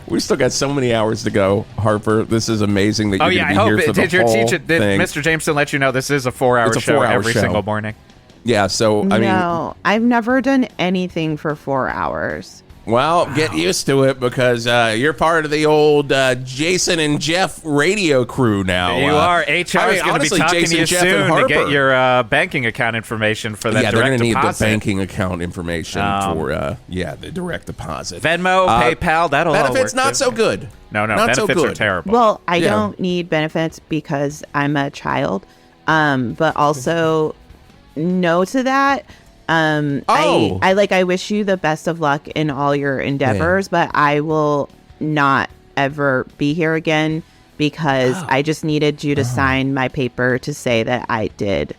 We still got so many hours to go, Harper. This is amazing that you're going to be here for the whole thing. Did Mr. Jameson let you know this is a 4-hour show every single morning? Yeah, so, I mean... No, I've never done anything for 4 hours. Well, get used to it because you're part of the old Jason and Jeff radio crew now. You are. HR is going to be talking to you soon to get your banking account information for that direct deposit. Yeah, they're going to need the banking account information for, the direct deposit. Venmo, PayPal, that'll all work. Benefits, not so good. No, not benefits so good. are terrible. Well, I don't need benefits because I'm a child, but also no to that. I wish you the best of luck in all your endeavors, but I will not ever be here again because I just needed you to sign my paper to say that I did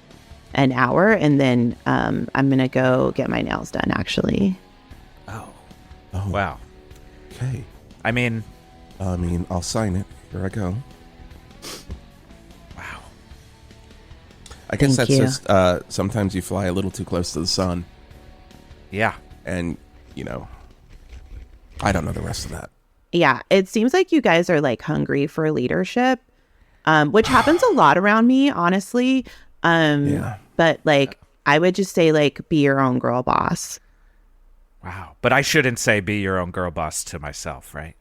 an hour, and then I'm gonna go get my nails done actually. Oh wow. Okay. I mean I'll sign it. Here I go. I guess that's just sometimes you fly a little too close to the sun. Yeah. And, I don't know the rest of that. Yeah, it seems like you guys are like hungry for leadership, which happens a lot around me, honestly. But like, I would just say like, be your own girl boss. Wow. But I shouldn't say be your own girl boss to myself, right?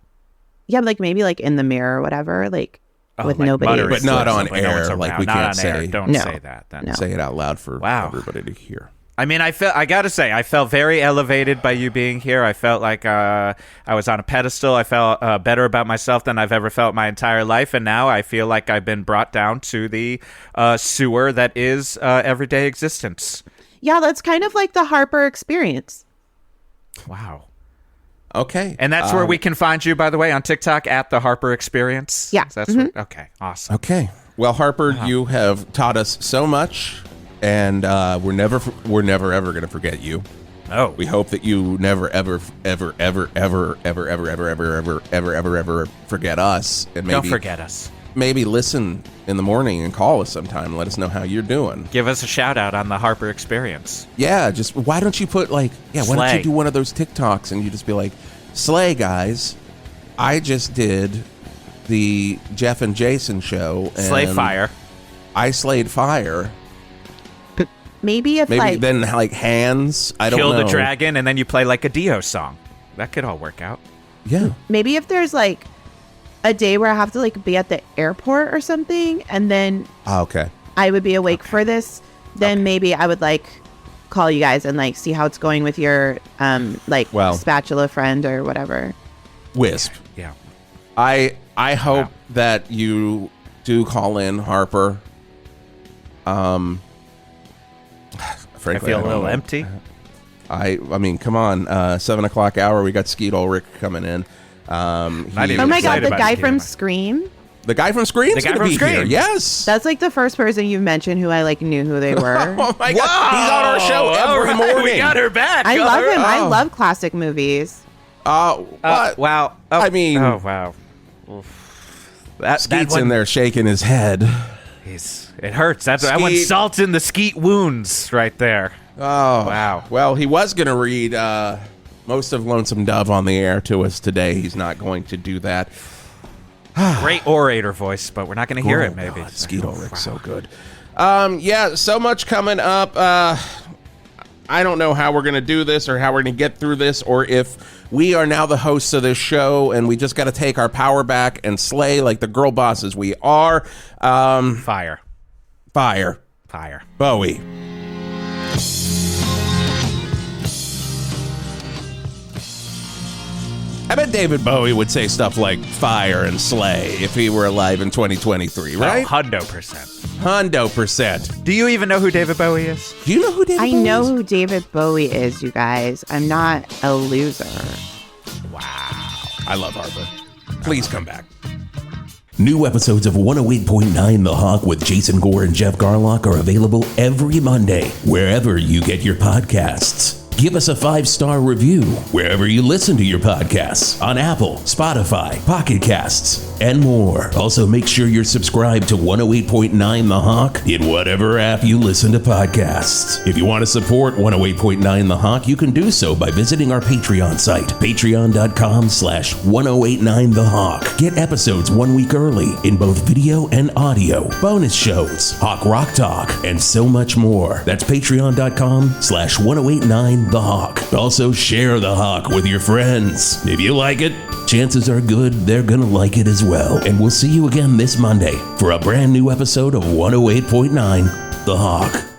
Yeah, like maybe like in the mirror or whatever, like with like nobody. But not on air. Like we can't say. Don't say that. Then. Say it out loud for everybody to hear. I mean, I gotta say, I felt very elevated by you being here. I felt like I was on a pedestal. I felt better about myself than I've ever felt my entire life. And now I feel like I've been brought down to the sewer that is everyday existence. Yeah, that's kind of like the Harper experience. Wow. Okay. And that's where we can find you, by the way, on TikTok at the Harper Experience. Yeah. Okay. Awesome. Okay. Well, Harper, you have taught us so much. And we're never ever going to forget you. Oh, we hope that you never ever forget us. And maybe don't forget us. Maybe listen in the morning and call us sometime and let us know how you're doing. Give us a shout out on the Harper Experience. Yeah, just why don't you put why don't you do one of those TikToks and you just be like, Slay guys, I just did the Jeff and Jason show. And Slay fire. I slayed fire. Maybe then like hands. I don't know. Kill the dragon, and then you play like a Dio song. That could all work out. Yeah. Maybe if there's like a day where I have to like be at the airport or something, and then I would be awake for this. Then maybe I would like call you guys and like see how it's going with your spatula friend or whatever. Wisp. Yeah. I hope that you do call in, Harper. Frankly, I feel a little empty. I mean, come on, 7:00 hour. We got Skeet Ulrich coming in. Oh my God, the guy from Scream. The guy from Scream. The guy from Scream. Here. Yes. That's like the first person you've mentioned who I like knew who they were. Oh my God, he's on our show every morning. We got her back. I love him. I love classic movies. What? Wow. Oh, I mean, oh wow. Skeet's in there shaking his head. It hurts. That one salt in the Skeet wounds right there. Oh, wow. Well, he was going to read most of Lonesome Dove on the air to us today. He's not going to do that. Great orator voice, but we're not going to hear it, maybe. Skeet Ulrich, so good. Yeah, so much coming up. I don't know how we're going to do this or how we're going to get through this, or if we are now the hosts of this show and we just got to take our power back and slay like the girl bosses we are. Fire. Bowie. I bet David Bowie would say stuff like fire and slay if he were alive in 2023, right? 100%. Do you even know who David Bowie is? Do you know who David Bowie is? I know who David Bowie is, you guys. I'm not a loser. Wow. I love Harper. Please come back. New episodes of 108.9 The Hawk with Jason Gore and Jeff Garlock are available every Monday, wherever you get your podcasts. Give us a 5-star review wherever you listen to your podcasts on Apple, Spotify, Pocket Casts, and more. Also, make sure you're subscribed to 108.9 The Hawk in whatever app you listen to podcasts. If you want to support 108.9 The Hawk, you can do so by visiting our Patreon site, patreon.com/1089 The Hawk. Get episodes 1 week early in both video and audio, bonus shows, Hawk Rock Talk, and so much more. That's patreon.com/1089 The Hawk. Also, share The Hawk with your friends. If you like it, chances are good they're gonna like it as well. And we'll see you again this Monday for a brand new episode of 108.9 The Hawk.